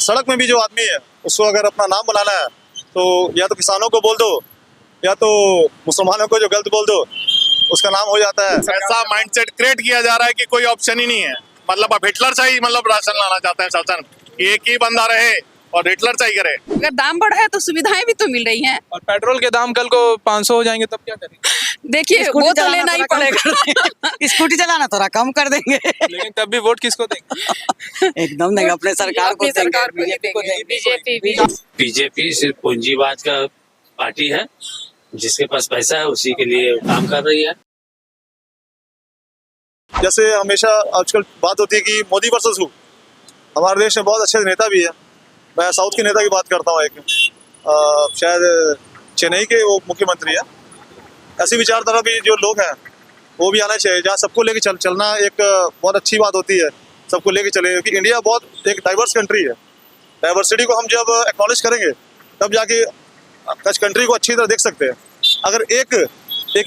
सड़क में भी जो आदमी है उसको अगर अपना नाम बनाना है तो या तो किसानों को बोल दो या तो मुसलमानों को जो गलत बोल दो, उसका नाम हो जाता है। ऐसा माइंडसेट क्रिएट किया जा रहा है कि कोई ऑप्शन ही नहीं है। मतलब अब हिटलर से ही मतलब राशन लाना चाहते हैं शासन कि एक ही बंदा रहे और हिटलर से ही करे। अगर दाम बढ़ा है तो सुविधाएं भी तो मिल रही हैं। और पेट्रोल के दाम कल को 500 हो जाएंगे तब क्या करेंगे? देखिए वो तो लेना ही पड़ेगा। स्कूटी चलाना थोड़ा कम कर देंगे। लेकिन तब भी वोट किसको देंगे? एकदम नहीं, अपने सरकार को देंगे। बीजेपी बीजेपी सिर्फ पूंजीवाद का पार्टी है, जिसके पास पैसा है उसी के लिए काम कर रही है। जैसे हमेशा आजकल बात होती है कि मोदी वर्सेस हु। हमारे देश में बहुत अच्छे नेता भी हैं। मैं साउथ के नेता की बात करता हूँ, एक शायद चेन्नई के वो मुख्यमंत्री है। ऐसी विचारधारा भी जो लोग हैं वो भी आना चाहिए, जहाँ सबको लेके चलना एक बहुत अच्छी बात होती है। सबको लेके चले, क्योंकि इंडिया बहुत एक डाइवर्स कंट्री है। डाइवर्सिटी को हम जब एक्नॉलेज करेंगे तब जाके कंट्री को अच्छी तरह देख सकते हैं। अगर एक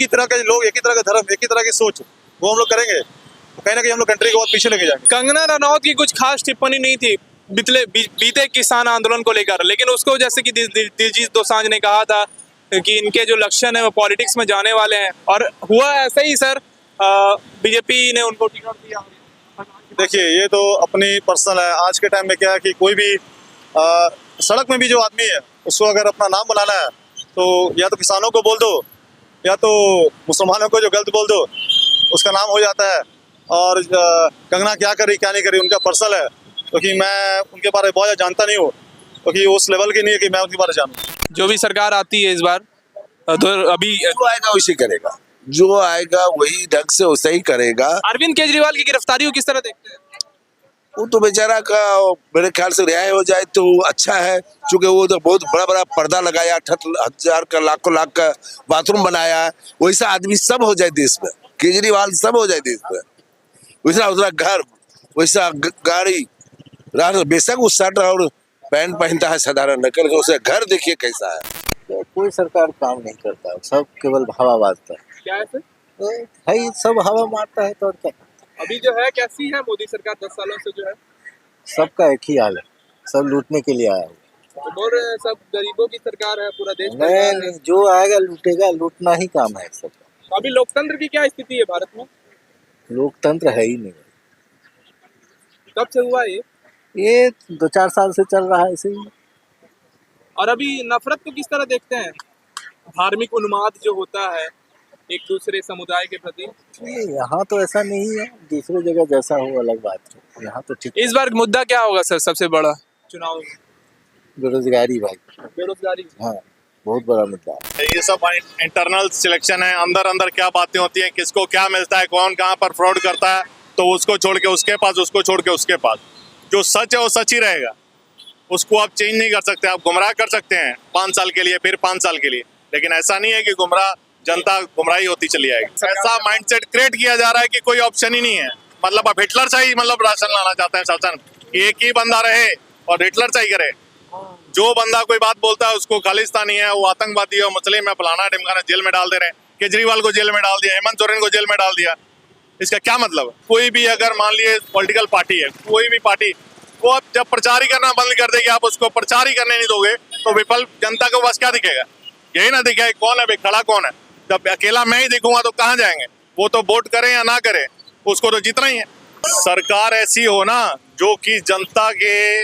ही तरह के लोग, एक ही तरह का धर्म, एक ही तरह की सोच वो हम लोग करेंगे तो कहीं ना कहीं हम लोग कंट्री को बहुत पीछे लेके जाएंगे। कंगना रनौत की कुछ खास टिप्पणी नहीं थी बीते किसान आंदोलन को लेकर, लेकिन उसको जैसे कि दिलजीत दोसांझ ने कहा था कि इनके जो लक्षण है वो पॉलिटिक्स में जाने वाले हैं, और हुआ ऐसा ही सर। बीजेपी ने उनको टिकट दिया। देखिए ये तो अपनी पर्सनल है। आज के टाइम में क्या है कि कोई भी सड़क में भी जो आदमी है उसको अगर अपना नाम बनाना है तो या तो किसानों को बोल दो या तो मुसलमानों को जो गलत बोल दो, उसका नाम हो जाता है। और कंगना क्या करी क्या नहीं करी उनका पर्सनल है, क्योंकि मैं उनके बारे में बहुत ज़्यादा जानता नहीं हूँ, क्योंकि उस लेवल की नहीं है कि मैं उनके बारे में जानूँ। जो भी सरकार आती है इस बार तो अभी जो आएगा वैसे करेगा, जो आएगा वही ढंग से वैसे ही करेगा। अरविंद केजरीवाल की गिरफ्तारी को किस तरह देखते हैं? वो तो बेचारा का मेरे ख्याल से रिहाई हो जाए तो अच्छा है, क्योंकि वो तो बहुत बड़ा बड़ा पर्दा लगाया, 68,000 का लाख का बाथरूम बनाया। वैसा आदमी सब हो जाए देश में, केजरीवाल सब हो जाए देश में। वैसा उतना घर, वैसा गाड़ी, बेशक वो शर्ट और पैंट पहनता है साधारण, नकल के उसे घर देखिए कैसा है। कोई सरकार काम नहीं करता, सब केवल हवा बाजता है। क्या है सर? भाई सब हवा मारता है तो और क्या। अभी जो है कैसी है मोदी सरकार 10 सालों से जो है? सबका एक ही हाल है, सब लूटने के लिए आया है। तो बोल रहे हैं सब गरीबों की सरकार है, पूरा देश नहीं, जो आएगा लूटेगा, लूटना ही काम है सबका। तो अभी लोकतंत्र की क्या स्थिति है भारत में? लोकतंत्र है ही नहीं। कब से हुआ ये 2-4 साल से चल रहा है ऐसे ही। और अभी नफरत को किस तरह देखते हैं? धार्मिक उन्माद जो होता है एक दूसरे समुदाय के प्रति। नहीं, यहाँ तो ऐसा नहीं है, दूसरी जगह जैसा हो अलग बात है, यहाँ तो ठीक। इस बार मुद्दा क्या होगा सर सबसे बड़ा चुनाव में? बेरोजगारी भाई। बेरोजगारी? हाँ, बहुत बड़ा मुद्दा है। ये सब इंटरनल सिलेक्शन है, अंदर अंदर क्या बातें होती हैं, किसको क्या मिलता है, कौन कहाँ पर फ्रॉड करता है, तो उसको छोड़ के उसके पास, उसको छोड़ के उसके पास। जो सच है वो सच ही रहेगा, उसको आप चेंज नहीं कर सकते। आप गुमराह कर सकते हैं 5 साल के लिए, फिर 5 साल के लिए, लेकिन ऐसा नहीं है कि गुमराह जनता गुमराही होती चली जाएगी। ऐसा माइंडसेट क्रिएट किया जा रहा है कि कोई ऑप्शन ही नहीं है। मतलब अब हिटलर से ही मतलब राशन लाना चाहते हैं शासन कि एक ही बंदा रहे और हिटलर से ही करे। जो बंदा कोई बात बोलता है उसको खालिस्तानी है, वो आतंकवादी है, मुस्लिम है, फलाना ढिमकाना, जेल में डाल दे रहे हैं। केजरीवाल को जेल में डाल दिया, हेमंत सोरेन को जेल में डाल दिया। इसका क्या मतलब है? कोई भी अगर मान लिए पॉलिटिकल पार्टी है, कोई भी पार्टी, वो अब जब प्रचार ही करना बंद कर देगी, आप उसको प्रचार ही करने नहीं दोगे तो विफल जनता को बस क्या दिखेगा? यही ना दिखे कौन है भाई, खड़ा कौन है। जब अकेला मैं ही दिखूंगा तो कहाँ जाएंगे? वो तो वोट करें या ना करें, उसको तो जीतना ही है। सरकार ऐसी हो ना जो कि जनता के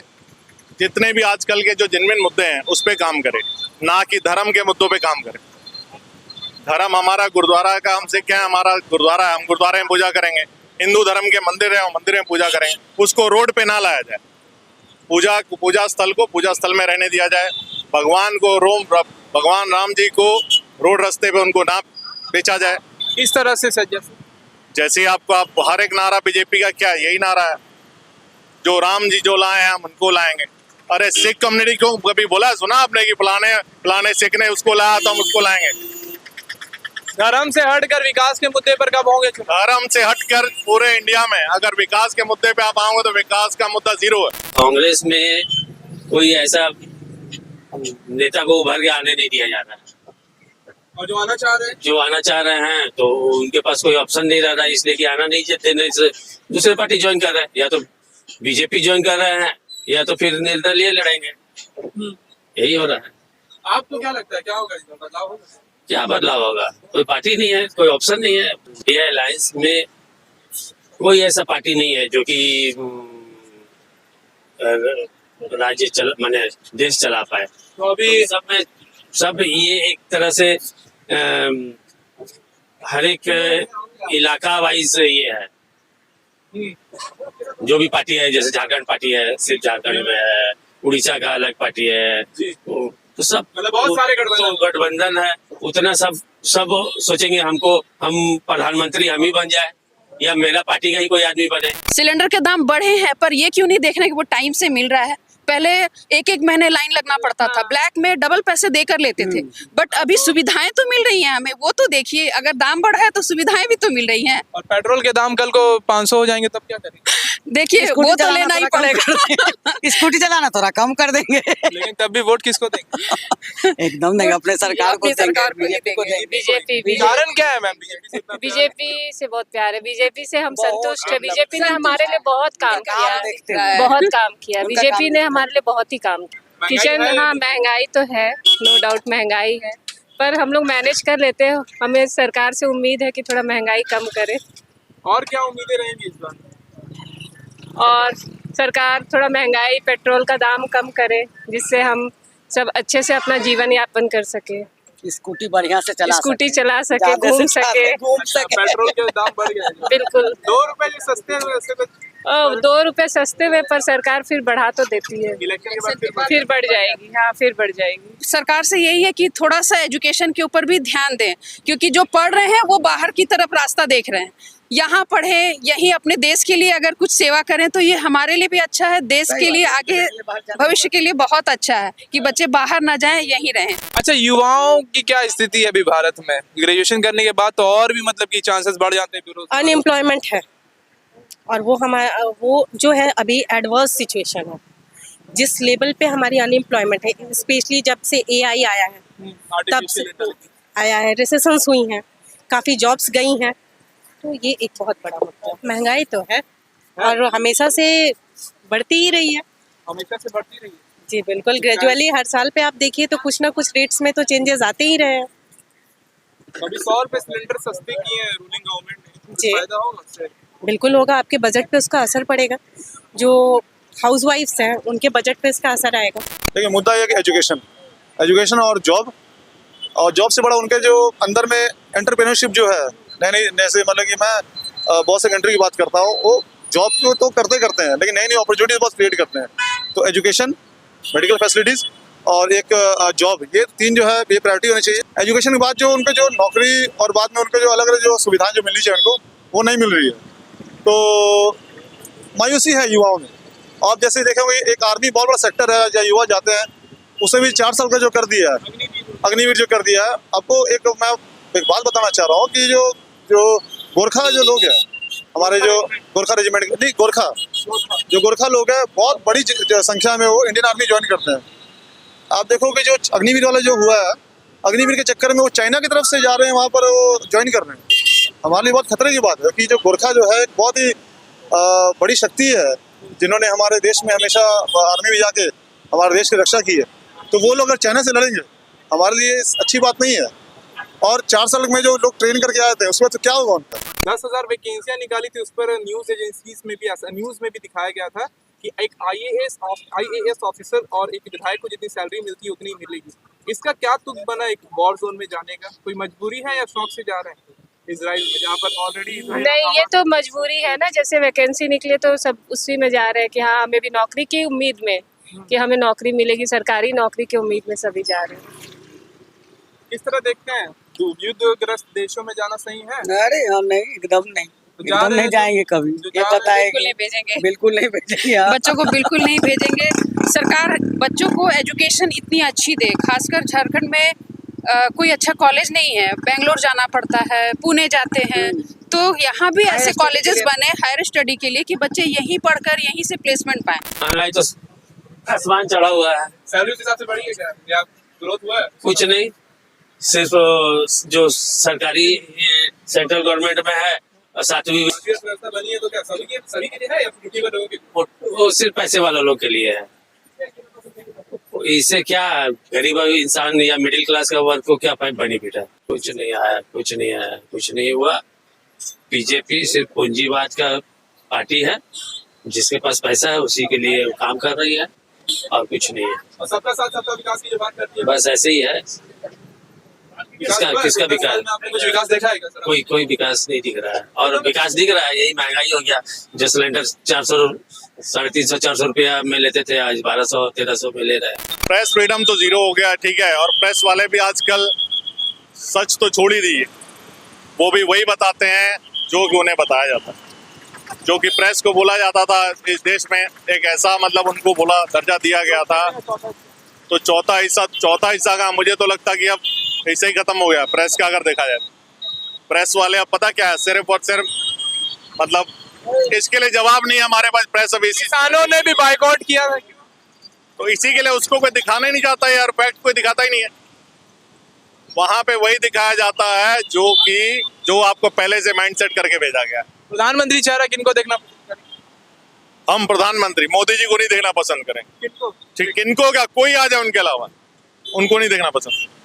जितने भी आजकल के जो जेन्युइन मुद्दे हैं उस पे काम करे, ना कि धर्म के मुद्दों पे काम करे। धर्म हमारा गुरुद्वारा का, हमसे क्या है, हमारा गुरुद्वारा है, हम गुरुद्वारे में पूजा करेंगे। हिंदू धर्म के मंदिर है, मंदिर में पूजा करेंगे। उसको रोड पे ना लाया जाए, पूजा स्थल को पूजा स्थल में रहने दिया जाए। भगवान राम जी को रोड रास्ते पे उनको ना बेचा जाए। इस तरह से सर जैसे आपको आप हर एक नारा बीजेपी का क्या यही नारा है, जो राम जी जो लाए हैं हम उनको लाएंगे। अरे सिख कम्युनिटी को कभी बोला है, सुना आपने कि फलाने सिख ने उसको लाया तो हम उसको लाएंगे? धर्म से हटकर विकास के मुद्दे पर कब होंगे? धर्म से हटकर पूरे इंडिया में अगर विकास के मुद्दे पे आप आओगे तो विकास का मुद्दा 0 है। कांग्रेस में कोई ऐसा नेता को उभर के आने नहीं दिया जाता है। और जो आना चाह रहे हैं तो उनके पास कोई ऑप्शन नहीं रह रहा है, इसलिए कि आना नहीं चाहते, नहीं दूसरे पार्टी ज्वाइन कर रहे हैं, या तो बीजेपी ज्वाइन कर रहे हैं या तो फिर निर्दलीय लड़ेंगे। यही हो रहा है। आपको क्या लगता है क्या होगा इसमें बदलाव होगा? क्या बदलाव होगा? कोई पार्टी नहीं है, कोई ऑप्शन नहीं है। ये अलायंस में कोई ऐसा पार्टी नहीं है जो कि राज्य माने देश चला पाए। तो अभी सब ये एक तरह से हर एक इलाका वाइज ये है। जो भी पार्टी है, जैसे झारखंड पार्टी है, सिर्फ झारखंड में है, उड़ीसा का अलग पार्टी है, तो सब मतलब बहुत सारे गठबंधन है। उतना सब सोचेंगे हम प्रधानमंत्री हम ही बन जाए या मेरा पार्टी का ही कोई आदमी बने। सिलेंडर के दाम बढ़े हैं पर ये क्यों नहीं देख रहे कि वो टाइम से मिल रहा है। पहले एक महीने लाइन लगना पड़ता था, ब्लैक में डबल पैसे देकर लेते थे, बट अभी सुविधाएं तो मिल रही हैं हमें। वो तो देखिए, अगर दाम बढ़ा है तो सुविधाएं भी तो मिल रही हैं। और पेट्रोल के दाम कल को 500 हो जाएंगे तब क्या करेंगे? देखिए वो तो लेना ही पड़ेगा। स्कूटी चलाना थोड़ा कम कर देंगे। लेकिन तब भी वोट किसको देंगे? एकदम नहीं, अपने सरकार को देंगे। बीजेपी कारण क्या है मैम? बीजेपी से बहुत प्यार है। बीजेपी से हम संतुष्ट है। बीजेपी ने हमारे लिए बहुत काम देखते किया, हैं। बहुत काम किया। उनका बीजेपी काम ने हमारे लिए बहुत ही काम किया। किचन, हाँ महंगाई तो है, नो डाउट महंगाई है, पर हम लोग मैनेज कर लेते हैं। हमें सरकार से उम्मीद है कि थोड़ा महंगाई कम करे और क्या उम्मीदें रहेंगी इस बार? और सरकार थोड़ा महंगाई, पेट्रोल का दाम कम करे, जिससे हम सब अच्छे से अपना जीवन यापन कर सके। स्कूटी बढ़िया से चला सके, घूम सके। पेट्रोल के दाम बढ़ गए हैं। बिल्कुल 2 रुपए जो सस्ते हैं वैसे तो 2 रुपए सस्ते हुए, पर सरकार फिर बढ़ा तो देती है। इलेक्शन के बाद फिर बढ़ जाएगी। हाँ, फिर बढ़ जाएगी। सरकार से यही है कि थोड़ा सा एजुकेशन के ऊपर भी ध्यान दें, क्योंकि जो पढ़ रहे हैं वो बाहर की तरफ रास्ता देख रहे हैं। यहाँ पढ़े, यहीं अपने देश के लिए अगर कुछ सेवा करें तो ये हमारे लिए भी अच्छा है, देश के लिए आगे भविष्य के लिए बहुत अच्छा है कि बच्चे बाहर ना जाएं, यहीं रहें। अच्छा, युवाओं की क्या स्थिति है अभी भारत में? ग्रेजुएशन करने के बाद तो और भी मतलब कि चांसेस बढ़ जाते हैं बेरोजगार। अनएम्प्लॉयमेंट है, और वो जो है अभी एडवर्स सिचुएशन है। जिस लेवल पे हमारी अनएम्प्लॉयमेंट है, स्पेशली जब से AI आया है तब से आया है, रिसेशंस हुई हैं, काफ़ी जॉब्स गई हैं, तो ये एक बहुत बड़ा मुद्दा है। महंगाई तो है और हमेशा से बढ़ती ही रही है। हमेशा से बढ़ती रही है जी बिल्कुल, ग्रेजुअली हर साल पे आप देखिए तो कुछ ना कुछ रेट्स में तो चेंजेस आते ही रहे हैं। अभी 100 रुपए सिलेंडर सस्ते किए हैं रूलिंग गवर्नमेंट ने, जी। फायदा होगा उससे? बिल्कुल होगा, आपके बजट पे उसका असर पड़ेगा। जो हाउसवाइफ्स हैं उनके बजट पे इसका असर आएगा। देखिए, मुद्दा ये कि एजुकेशन और जॉब से बड़ा उनके जो अंदर में एंटरप्रेन्योरशिप जो है, नई जैसे मतलब कि मैं बहुत से कंट्री की बात करता हूँ, वो जॉब को तो करते हैं, लेकिन नई अपॉर्चुनिटीज बहुत क्रिएट करते हैं। तो एजुकेशन, मेडिकल फैसिलिटीज़ और एक जॉब, ये 3 जो है ये प्रायोरिटी होनी चाहिए। एजुकेशन के बाद जो उनको जो नौकरी और बाद में उनको जो अलग अलग जो सुविधाएं जो मिलनी चाहिए उनको, वो नहीं मिल रही है। तो मायूसी है युवाओं में। आप जैसे देखेंगे, एक आर्मी बहुत बड़ा सेक्टर है जहाँ युवा जाते हैं, उसे भी 4 साल का जो कर दिया है, अग्निवीर जो कर दिया है। आपको मैं एक बात बताना चाह रहा हूँ कि जो गोरखा जो लोग हैं, हमारे जो गोरखा रेजिमेंट, नहीं गोरखा लोग हैं, बहुत बड़ी संख्या में वो इंडियन आर्मी ज्वाइन करते हैं। आप देखोगे जो अग्निवीर वाला जो हुआ है, अग्निवीर के चक्कर में वो चाइना की तरफ से जा रहे हैं, वहाँ पर वो ज्वाइन कर रहे हैं। हमारे लिए बहुत खतरे की बात है कि जो गोरखा जो है बहुत ही बड़ी शक्ति है, जिन्होंने हमारे देश में हमेशा आर्मी में जाके हमारे देश की रक्षा की है। तो वो लोग अगर चाइना से लड़ेंगे, हमारे लिए अच्छी बात नहीं है। और 4 साल में जो लोग ट्रेन करके आए थे, उसमें तो क्या होगा उनका? 10,000 वैकेंसियां निकाली थी, उस पर न्यूज एजेंसीज में भी, न्यूज में भी दिखाया गया था कि एक IAS ऑफिसर और एक विधायक को जितनी सैलरी मिलती है उतनी मिलेगी। इसका क्या तुक बना एक वॉर जोन में जाने का? कोई मजबूरी है या शौक से जा रहे हैं इजराइल में, जहाँ पर ऑलरेडी नहीं, ये तो मजबूरी है ना। जैसे वैकेंसी निकले तो सब उसी में जा रहे हैं कि हाँ, हमें भी नौकरी की उम्मीद में कि हमें नौकरी मिलेगी, सरकारी नौकरी की उम्मीद में सभी जा रहे हैं। किस तरह देखते हैं, युद्धग्रस्त देशों में जाना सही है? अरे हम नहीं, एकदम नहीं जाएंगे कभी। ये बताएंगे बिल्कुल नहीं भेजेंगे बच्चों को बिल्कुल नहीं भेजेंगे। सरकार बच्चों को एजुकेशन इतनी अच्छी दे, खासकर झारखंड में कोई अच्छा कॉलेज नहीं है, बेंगलोर जाना पड़ता है, पुणे जाते हैं। तो यहाँ भी ऐसे कॉलेजेस बने हायर स्टडी के लिए कि बच्चे यहीं पढ़कर यहीं से प्लेसमेंट पाएं। महंगाई तो आसमान चढ़ा हुआ है। सैलरी के हिसाब से बढ़ी है क्या, या ग्रोथ हुआ है? कुछ नहीं, सिर्फ जो सरकारी सेंट्रल गवर्नमेंट में है और सातवीं व्यवस्था बनी है तो क्या सभी के लिए है या ड्यूटी लोगों के लिए? वो सिर्फ पैसे वाले लोग के लिए है। इससे क्या गरीब इंसान या मिडिल क्लास का वर्ग को क्या बेनिफिट है? कुछ नहीं आया, कुछ नहीं आया, कुछ नहीं हुआ। बीजेपी सिर्फ पूंजीवाद का पार्टी है, जिसके पास पैसा है उसी के लिए काम कर रही है और कुछ नहीं है। और सबका साथ सबका विकास की जो बात करती है, बस ऐसे ही है। किसका विकास? आपने कुछ विकास देखा है क्या सर? कोई विकास नहीं दिख रहा है। और विकास दिख रहा है, यही महंगाई हो गया। जो सिलेंडर 400 350 400 रुपया में लेते थे, आज 1200 1300 में ले रहे हैं। प्रेस फ्रीडम तो जीरो हो गया, ठीक है। और प्रेस वाले भी आजकल सच तो छोड़ ही दिए, वो भी वही बताते हैं जो कि उन्हें बताया जाता है। जो कि प्रेस को बोला जाता था इस देश में एक ऐसा मतलब उनको बोला दर्जा दिया गया था, तो चौथा हिस्सा का मुझे तो लगता कि अब ऐसे ही खत्म हो गया प्रेस का। अगर देखा जाए प्रेस वाले अब पता क्या है, सिर्फ और सिर्फ मतलब इसके लिए जवाब नहीं है हमारे पास। प्रेस अभी किसानों ने भी बाइकआउट किया था, तो इसी के लिए उसको कोई दिखाना ही नहीं चाहता यार, फैक्ट कोई दिखाता ही नहीं है। वहां पे वही दिखाया जाता है जो आपको पहले से माइंडसेट करके भेजा गया है। प्रधानमंत्री चेहरा किनको देखना पसंद करें? हम प्रधानमंत्री मोदी जी को नहीं देखना पसंद करें। किनको? ठीक, किनको क्या, कोई आ जाए उनके अलावा उनको नहीं देखना पसंद।